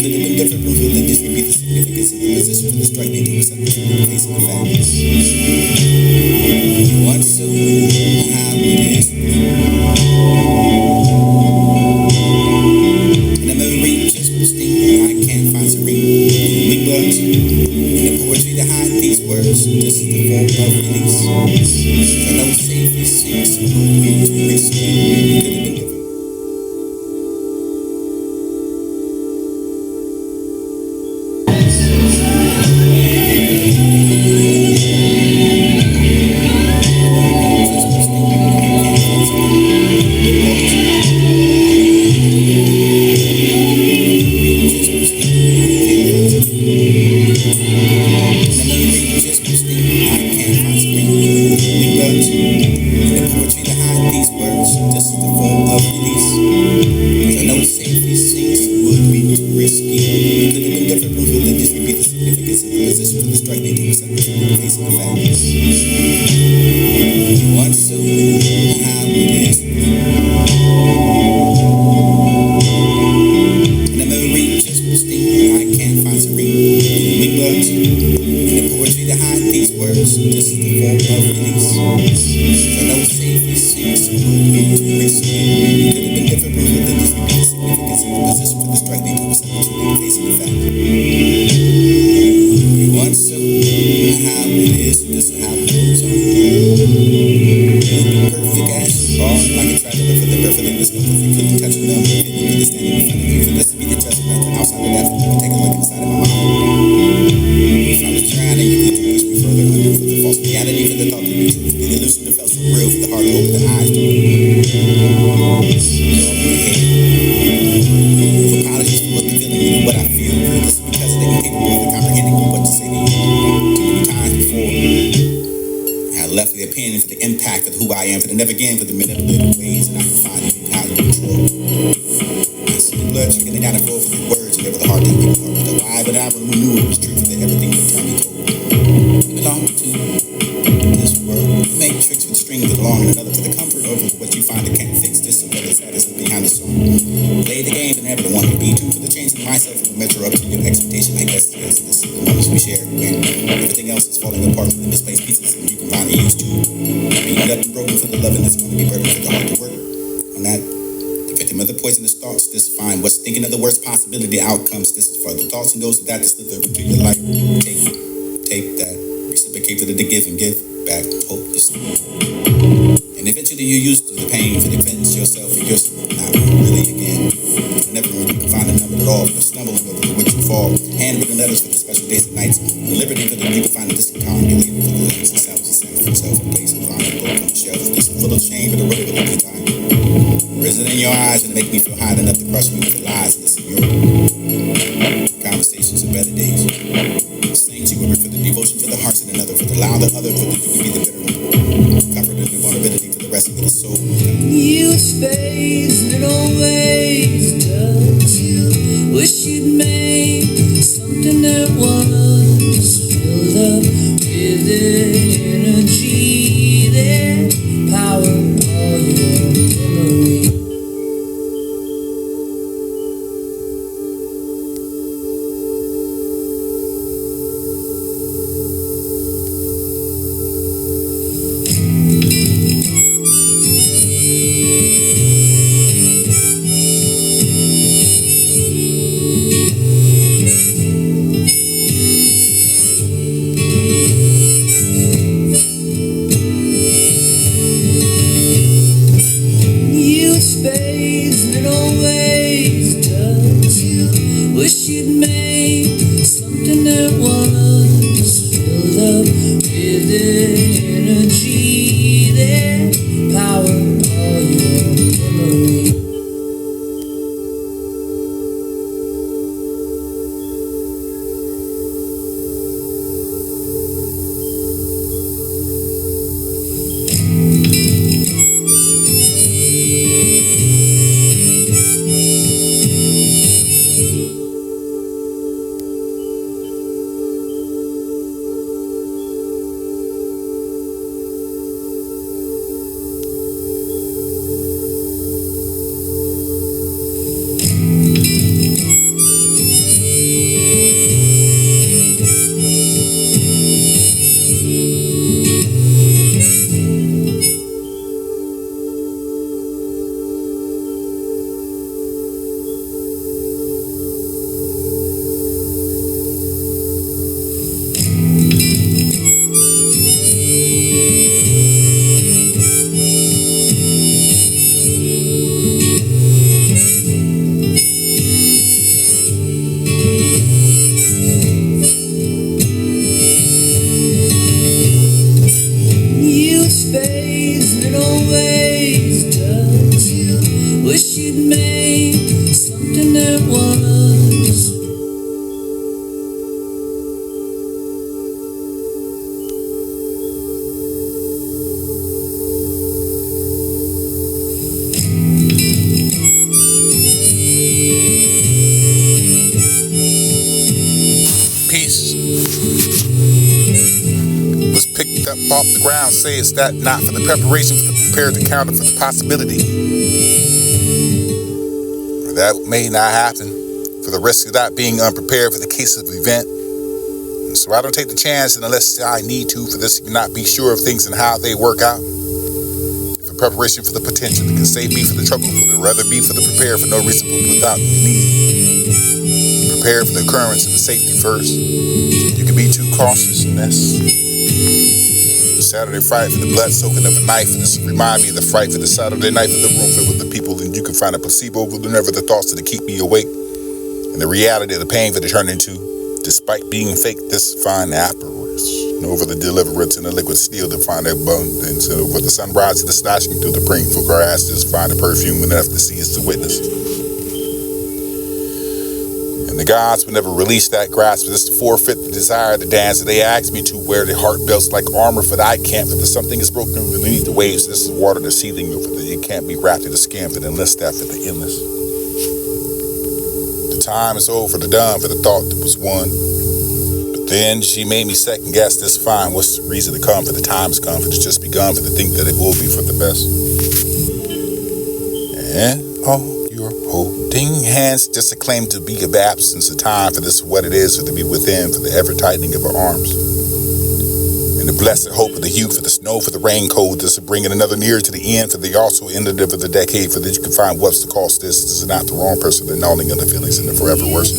Could have been different from religious, repeat the significance of the position for the strike they do acceptance in the face of the facts. You want so how it is. And the memory just pristine, I can't find serene. Big bugs, and the poetry that hide these words, this is the form of release. I don't say these things would be too risky. Could have been different. The outcomes, this is for the thoughts and those that deliver to your life. Take that, reciprocate for the give and give back hope. And eventually you're used to the pain for defense yourself and yourself. Not really again. Never really can find a number at all. You're stumbling over the which you fall. Handwritten letters for the special days and nights. The liberty for the you can find a distant congregate for the letters themselves and send for yourself a place of honor book on the shelf. This is full of shame, but the road of a good time. Risen in your eyes and make me feel high enough to crush me with the lies. Listen, your conversations of better days. Saying to you for the devotion to the hearts and another for the loud, the other for the you can be the bitter one. Comfort and vulnerability for the rest of the soul. You space that always does. You wish you'd made something that was filled up with energy that powered all your memory. step off the ground, say it's that not for the preparation, for the prepared to counter for the possibility. Or that may not happen, for the risk of not being unprepared for the case of the event. And so I don't take the chance unless I need to, for this to not be sure of things and how they work out. For preparation for the potential, it can save me for the trouble, for the rather be for the prepared for no reason but without need. Prepare for the occurrence and the safety first. You can be too cautious in this. Saturday fright for the blood soaking of a knife, and this remind me of the fright for the Saturday night for the room filled with the people, and you can find a placebo whenever the thoughts that keep me awake, and the reality of the pain that they turn into, despite being fake, this fine apparition over the deliverance and the liquid steel to find abundance, and over the sunrise and the slashing through the painful grass, just find a perfume enough to see is to witness. And the gods would never release that grasp, just to forfeit the desire to dance. And they asked me to wear the heart belts like armor, for that I can't, for the something is broken beneath the waves. This is water that's seething over the, it can't be wrapped in the skin for the endless that for the endless. The time is over, the done for the thought that was won. But then she made me second guess this fine. What's the reason to come? For the time has come, for it's just begun, for to think that it will be for the best. And you're holding hands, just a claim to be of absence of time, for this is what it is, for to be within, for the ever tightening of our arms. And the blessed hope of the youth, for the snow, for the rain cold, just to bring it another near to the end, for the also ended of the decade, for that you can find what's the cost. This is not the wrong person, the gnawing of the feelings and the forever worship.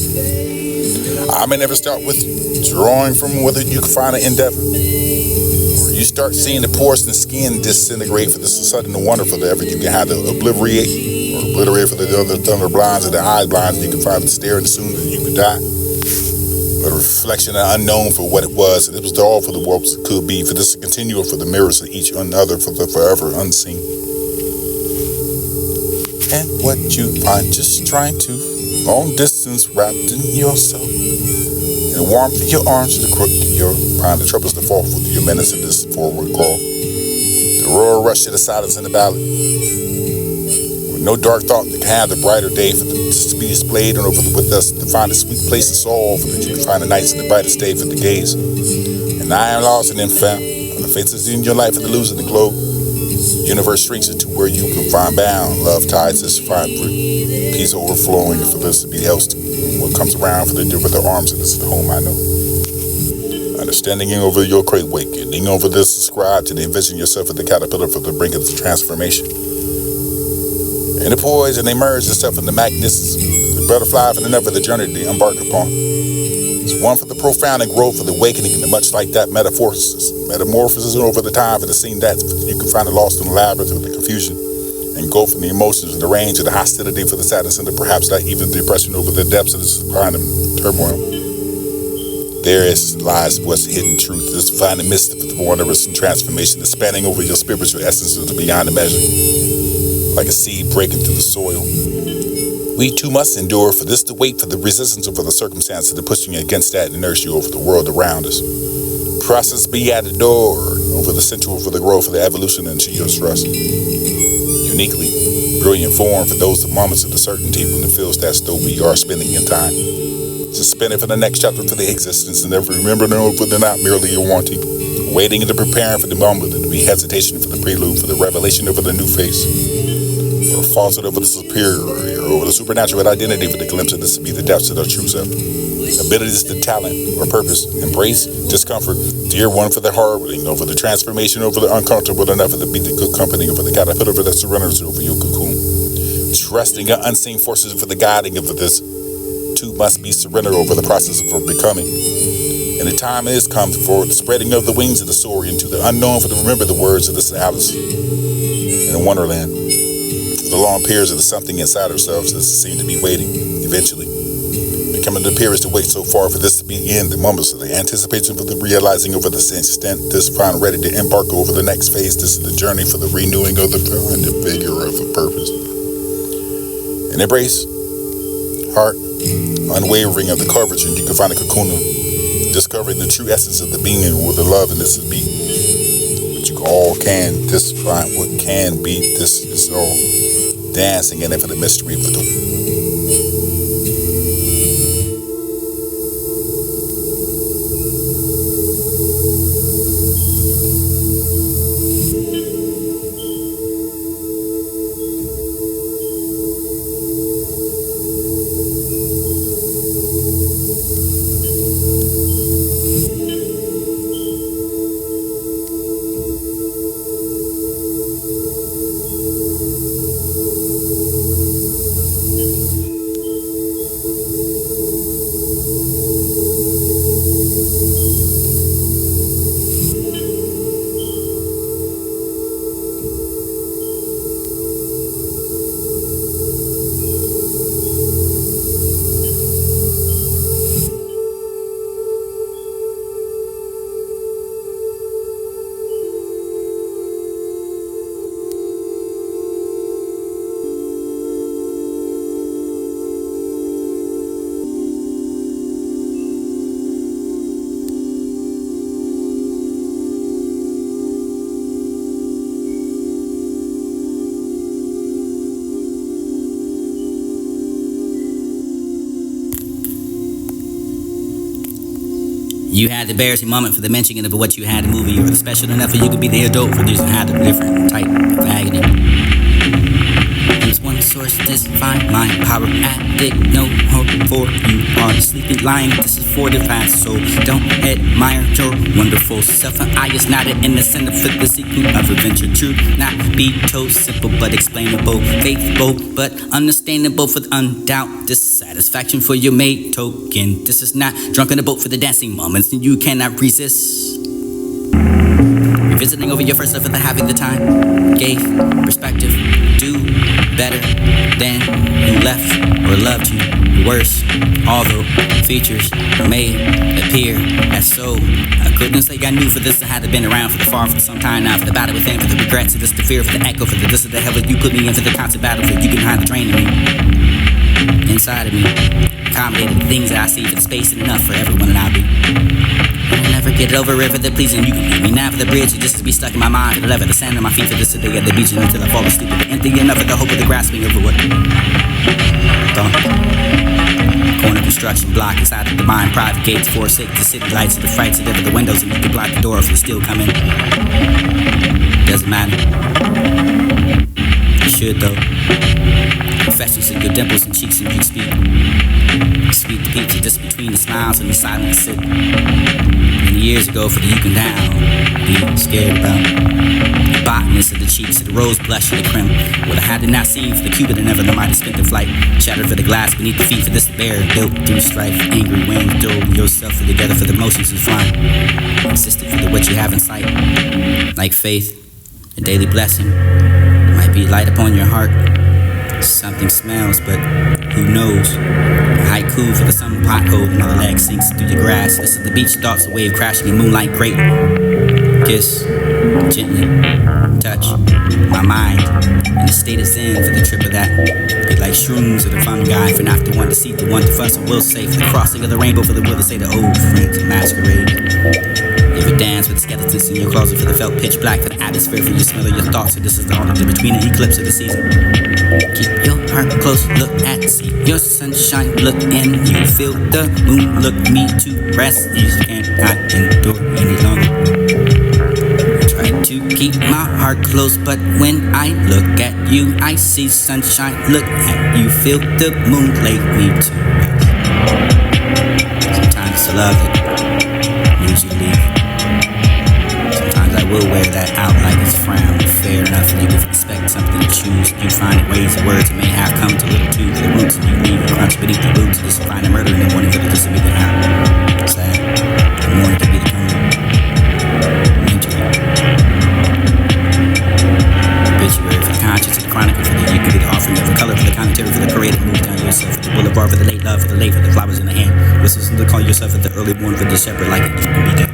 I may never start with drawing from whether you can find an endeavor, or you start seeing the pores in the skin disintegrate, for this is sudden and wonderful that ever you can have to obliterate for the other thunder blinds or the eye blinds, and you can find the stare and soon as you could die. But a reflection of unknown for what it was, and it was all for the worlds it could be, for this to continue for the mirrors of each another, for the forever unseen. And what you find, just trying to long distance wrapped in yourself, in the warmth of your arms, to the crook of your behind the troubles to fall for your menace in this forward crawl. The royal rush to the silence in the valley. No dark thought that can have the brighter day for the to be displayed and over with us to find a sweet place to soul, for that you can find the nights in the brightest day for the gaze. And I am lost and then found on the faces in your life for the losing the globe. The universe shrinks into where you can find bound. Love tides this find peace overflowing for this to be else to what comes around for the arms of this home I know. Understanding over your great awakening over this ascribe to the envision yourself at the caterpillar for the brink of the transformation. And the poison, they merge itself in the magnificence, the butterfly for the never the journey they embark upon. It's one for the profound and growth for the awakening, and much like that metamorphosis over the time for the scene that you can find it lost in the labyrinth of the confusion, and go from the emotions and the range of the hostility for the sadness and the perhaps not even the depression over the depths of this kind of turmoil. There lies what's hidden truth, this find the midst of the wondrous and transformation, the spanning over your spiritual essence to beyond the measure. Like a seed breaking through the soil. We too must endure for this to wait for the resistance over the circumstances to pushing against that inertia over the world around us. Process be at the door over the central for the growth of the evolution into your trust. Uniquely brilliant form for those moments of the certainty when it feels as though we are spending in time. Suspended for the next chapter for the existence and never remembering over the not merely your wanting. Waiting and preparing for the moment and the hesitation for the prelude for the revelation over the new face. Or falsehood over the superior, or over the supernatural identity for the glimpse of this to be the depths of the true self. Abilities to talent or purpose, embrace discomfort, dear one for the harrowing, over the transformation, over the uncomfortable enough to be the good company, over the caterpillar for the surrenders over your cocoon. Trusting in unseen forces for the guiding of this, too must be surrendered over the process of becoming. And the time is come for the spreading of the wings of the soaring into the unknown for to remember the words of this Alice in a wonderland. The long periods of the something inside ourselves that seem to be waiting, eventually. Becoming the periods to wait so far for this to be in the moments of the anticipation for the realizing over this instant, this find ready to embark over the next phase. This is the journey for the renewing of the vigor of the purpose. And embrace, heart, unwavering of the coverage, and you can find a cocoon, discovering the true essence of the being or the love, and this is be. But you all can, this find what can be, this is all. Dancing in it for the mystery of the You had the embarrassing moment for the mentioning of what you had in the movie, or the special enough for you could be the adult for just had a different type of agony. There's one source, this fine line, power addict, no hope for you are sleeping lying. This is for the fast soul. Don't admire your wonderful self. And I is not an innocent for the seeking of adventure. True, not be told simple but explainable, faithful but understandable for the undoubt. Dissatisfaction for your mate token. This is not drunk on a boat for the dancing moments, and you cannot resist. Revisiting over your first love for the having the time, gave perspective, do better than who left or loved you worse. Although features may appear as so, I couldn't say I knew for this. I had been around for the far for some time now. For the battle within, for the regrets, for this, the fear, for the echo, for the this, of the hell that you put me in, for the constant battle, for you behind the drain of me, inside of me, accommodating the things that I see, for the space and enough for everyone that I'll be. I'll never get over it for the pleasing. You can leave me now for the bridge, just to be stuck in my mind, for the lever, the sand on my feet, for this today at the beach, and until I fall asleep, the empty enough for the hope of the grasping over what don't. Corner construction block inside of the mind, private gates, forsake the city lights, the frights, deliver the windows, and you can block the door if you're still coming. Doesn't matter. You should though. Confessions in your dimples and cheeks, and you speak. Speak the pizza just between the smiles and the silent sip. Many years ago, for the you can down, be scared about the botanist of the cheeks, of the rose blush of the crim. What I had not seen for the cupid and never the might have spent the flight. Shattered for the glass beneath the feet for this bear, built through strife, angry wind, throw yourself together for the motions of flying. Insisted for the what you have in sight, like faith, a daily blessing, might be light upon your heart. Something smells, but who knows? A haiku for the summer pothole, another leg sinks through the grass. This is the beach thoughts, a wave crashing in moonlight great. Kiss, gently, touch my mind in the state of zen for the trip of that. Be like shrooms or the fun guy, for not the one to see, the one to fuss, or will say for the crossing of the rainbow, for the will to say the old friends of masquerade. You ever dance with the skeletons in your closet, for the felt pitch black, for the atmosphere, for your smell of your thoughts. So this is the holiday between the eclipse of the season. Keep your heart close, look at, see your sunshine, look in, you feel the moon, look me to rest. You cannot endure any longer. Try to keep my heart close, but when I look at you, I see sunshine, look at you, feel the moon, lay me to rest. Sometimes it's love that moves you to leave. Sometimes I will wear that out like it's frowned. Fair enough, and you can expect something to choose. You find ways and words that may have come to little too. The roots and you leave the crunch beneath the roots. Just find a murder in the morning for the just to make it out. Sad. The morning can be the coming. Mentally. Obituary for the conscience of the chronicle, for the you can be the offering of the color, for the commentary, for the parade that moves down yourself, for the boulevard, for the late love, for the late, for the flowers in the hand. Whistles to call yourself at the early morning for the shepherd like it can be done.